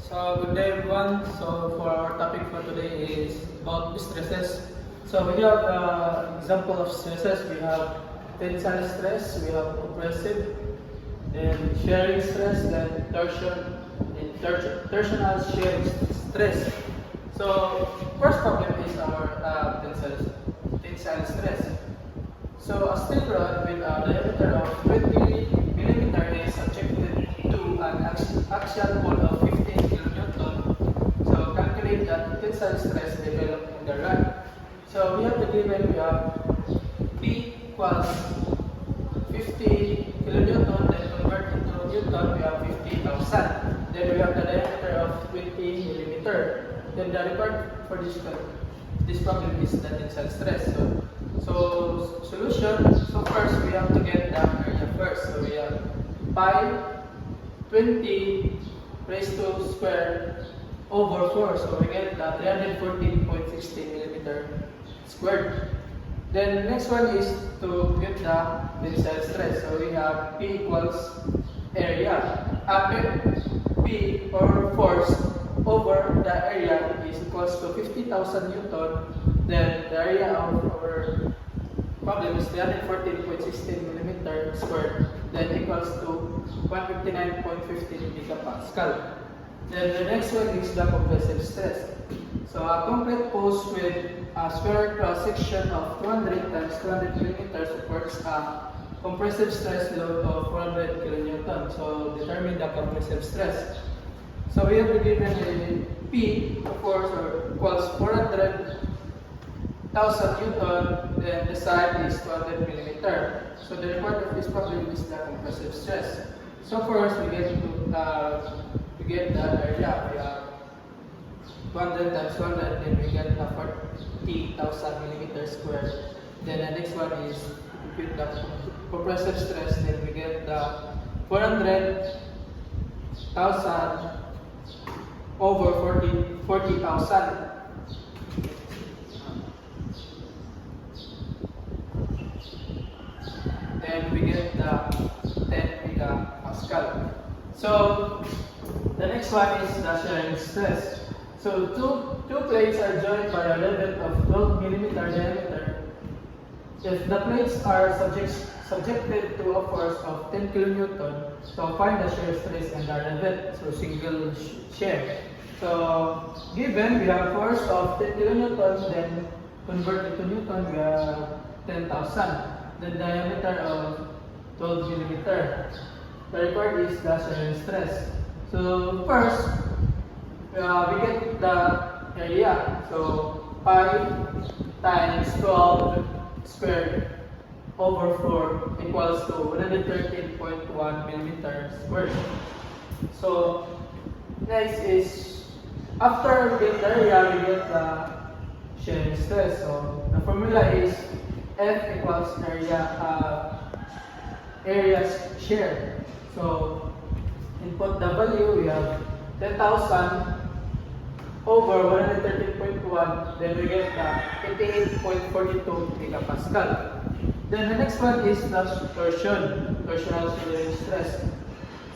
So good day everyone. So for our topic for today is about stresses. So we have example of stresses. We have tensile stress, we have compressive, then sharing stress, then torsional sharing stress. So first problem is our tensile stress. So a steel rod with a diameter of 20 millimeter is subjected to an axial pull of 15 kilonewton. So calculate the tensile stress developed in the rod. So we have the given, we have P equals 50 kilonewton, then convert into newton, we have 50,000. Then we have the diameter of 20 millimeter. Then the required for this problem is the tensile stress. So solution, so first we have to get the area first. So we have pi 20 raised to square over 4. So we get the 314.16 millimeter squared. Then next one is to get the tensile stress. So we have P equals area. P or force over the area is equals to 50,000 Newton. Then the area of our problem is 314.16 millimeter squared. Then equals to 159.15 gigapascal. Then the next one is the compressive stress. So a concrete post with a square cross section of 200 times 200 millimeters supports a compressive stress load of 400 kilonewton. So determine the compressive stress. So we have given a P, of course, equals 400,000 Newton, then the side is 200 millimeter. So the required of this problem is the compressive stress. So first we get the area. We have 200 times 200, then we get 40,000 millimeters squared. Then the next one is with the compressive stress, then we get the 400,000 over 40,000. Then we get the 10 gigapascal. So the next one is the shearing stress. So two plates are joined by a rivet of 12 millimeter diameter. If the plates are subjected to a force of 10 kilonewton, so find the shear stress and the rivet. So single shear. So given we have force of 10 kilonewton, then convert it to newton, we have 10,000. The diameter of 12 millimeter. The required is the shear stress. So first, we get the area. So pi times 12 squared over 4 equals to 113.1 millimeter squared. So next is after we get the area, we get the shear stress. So the formula is F equals area shear. So input the value, we have 10,000 over 113.1, then we get 88.42 gigapascal. Then the next one is the torsional shearing stress.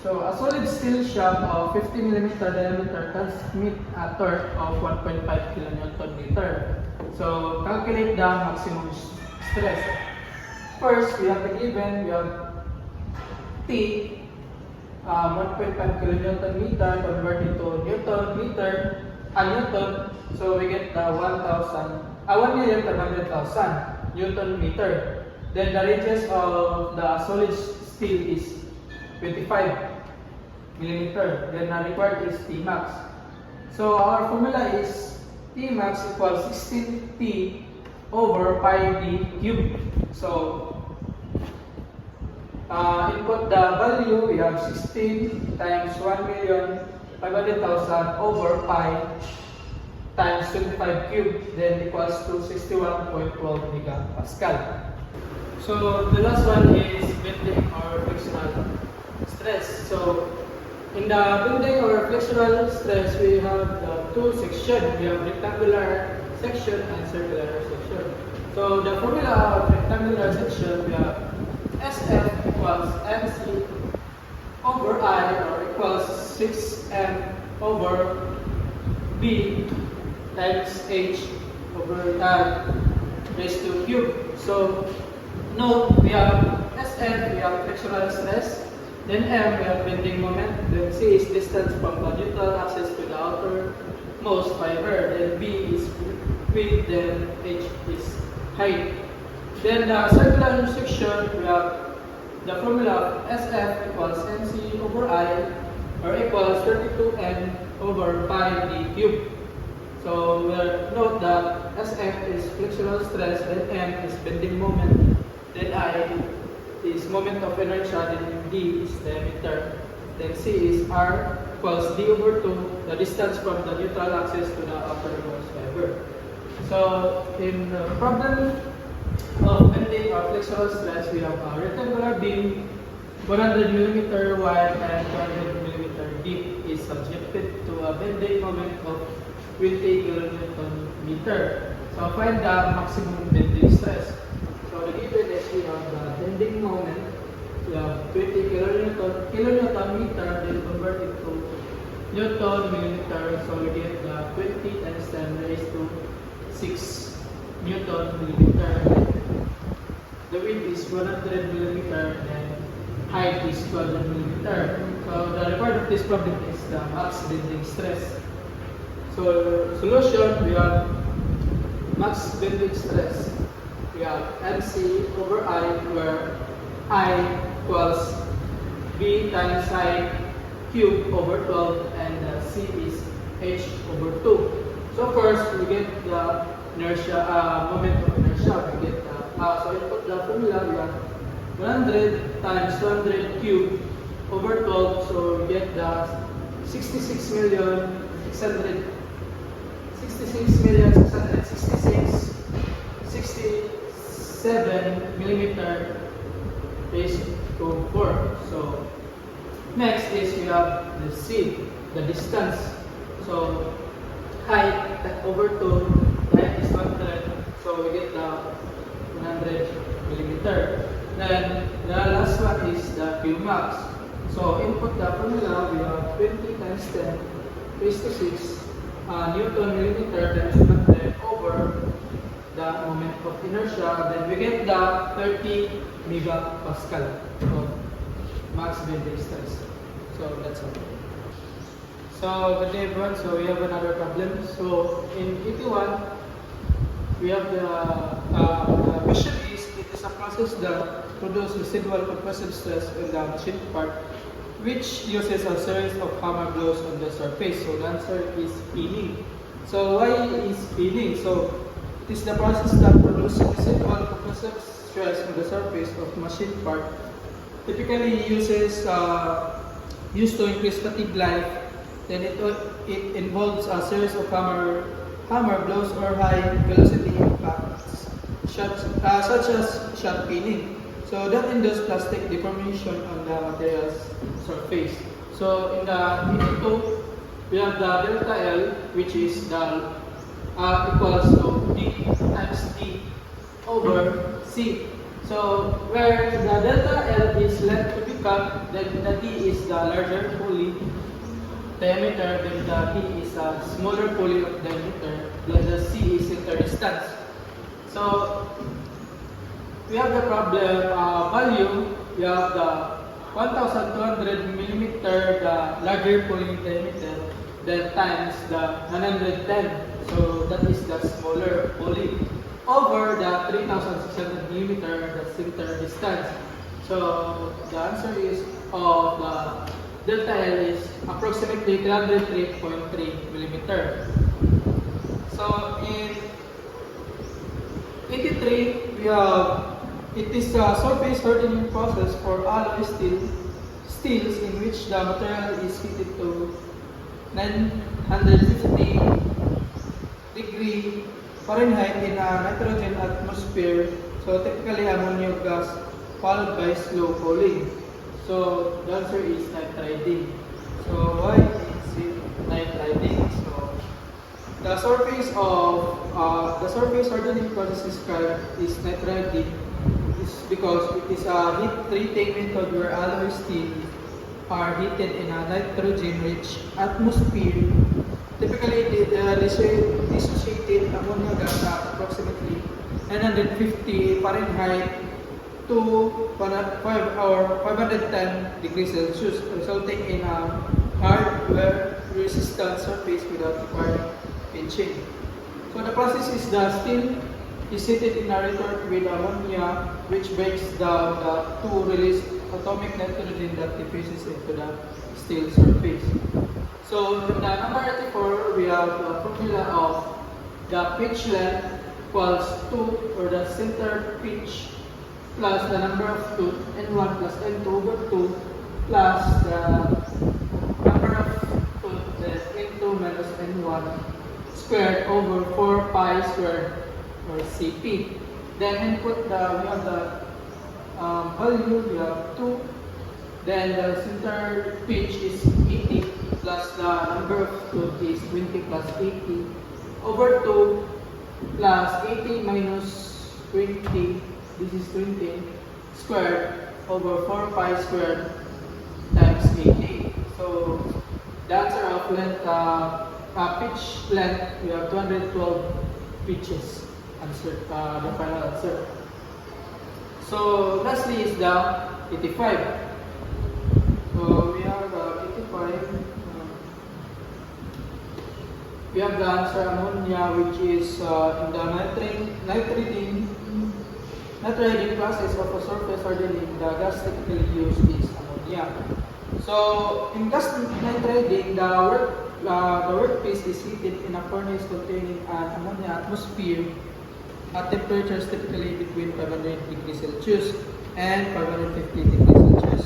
So a solid steel shaft of 50 millimeter diameter transmit a torque of 1.5 kilonewton meter. So calculate the maximum stress. First, we have the given, we have T 1.5 kilonewton meter converted to Newton. So we get the 1,500,000 Newton meter. Then the radius of the solid steel is 25 millimeter. Then the required is T max. So our formula is T max equals 16T over pi d cubed. So input the value, we have 16 times 1,500,000 over pi times 25 cubed, then equals to 61.12 megapascal. So the last one is bending or flexural stress. So in the bending or flexural stress, we have the two sections. We have rectangular section and circular section. So the formula of rectangular section, we have SF equals MC over I, or equals 6M over B times H over raised to cube. So note we have Sn, we have frictional stress, then M we have bending moment, then C is distance from the neutral axis to the outermost fiber, then B is width, then H is height. Then the circular section we have the formula of SF equals MC over I or equals 32N over pi d cubed. So we'll note that SF is frictional stress, then M is bending moment, then I is moment of inertia, then D is diameter, then C is R equals D over 2, the distance from the neutral axis to the uppermost fiber. So in the problem of bending or flexural stress, we have a rectangular beam, 100 mm wide and 200 mm deep is subjected to a bending moment of 20 kN/meter. So find the maximum bending stress. So the given is we have the bending moment, we have 20 kN/meter, then convert it to Newton/millimeter. So we get the 20 times 10 raised to 6 Newton/millimeter. The width is 100 millimeter and height is 200 millimeter. So the record of this problem is the max bending stress. So solution, we have max bending stress. We have MC over I, where I equals B times I cube over 12 and C is H over 2. So first we get the inertia, moment of inertia. We get so input the formula, we have 100 times 200 cube over 12, so we get the 66,666,666 67 millimeter raised to 4. So next is we have the C, the distance. So height over 2, height is 100, so we get the 100 millimeter. Then the last one is the Q max. So input the formula, we have 20 times 10 raised to 6 Newton/millimeter times 100 over the moment of inertia. Then we get the 30 megapascal. So max bending stress. So that's all. So good day everyone. So we have another problem. So in 81, we have the question is, it is a process that produces residual compressive stress in the machine part, which uses a series of hammer blows on the surface. So the answer is peeling. So why is peeling? So it is the process that produces residual compressive stress on the surface of machine part. Typically uses used to increase fatigue life. Then it involves a series of hammer blows or high velocity impacts, such as shot peening. So that induces plastic deformation on the material's surface. So in the E2, we have the delta L, which is the equals to D times D over C. So where the delta L is length to be cut, then the D is the larger pulley diameter, then the D is a smaller pulley of diameter, then the C is center distance. So we have the problem value. We have the 1,200 millimeter, the larger pulley diameter, then times the 110. So that is the smaller pulley over the 3,600 millimeter, the center distance. So the answer is of the delta L is approximately 303.3 millimeter. So in 83, we have it is a surface hardening process for alloy steels in which the material is heated to 950 degree Fahrenheit in a nitrogen atmosphere. So typically ammonia gas followed by slow cooling. So the answer is nitriding. So why is it nitriding? So the surface of the surface hardening process described is nitriding is because it is a heat treating method where alloy steel are heated in a nitrogen-rich atmosphere, typically dissociated ammonia gas at approximately 950 Fahrenheit to 510 degrees Celsius, resulting in a hardware-resistant surface without requiring pinching. So the process is the steel is heated in a retort with ammonia, which breaks down the to release atomic nitrogen that diffuses into the steel surface. So the number 84, we have the formula of the pitch length equals 2, or the center pitch, plus the number of tooth, N1 plus N2 over 2, plus the number of tooth, that's N2 minus N1 squared over 4 pi squared, or Cp. Then input we have the value, we have 2. Then the center pitch is 80, plus the number of tooth is 20 plus 80 over 2, plus 80 minus 20, this is 20 squared over 4 pi squared times 80. So the answer of length, pitch length, we have 212 pitches. Answer, the final answer. So lastly is the 85. So we have 85. We have the answer ammonia, which is in the nitrogen process of a surface hardening. The gas typically used is ammonia. So in gas nitriding, the workpiece is heated in a furnace containing an ammonia atmosphere at temperatures typically between 500 degrees Celsius and 550 degrees Celsius.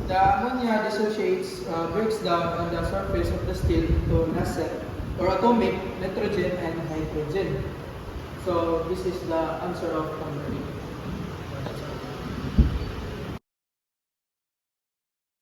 The ammonia dissociates, breaks down on the surface of the steel into nascent or atomic nitrogen and hydrogen. So this is the answer of number 8.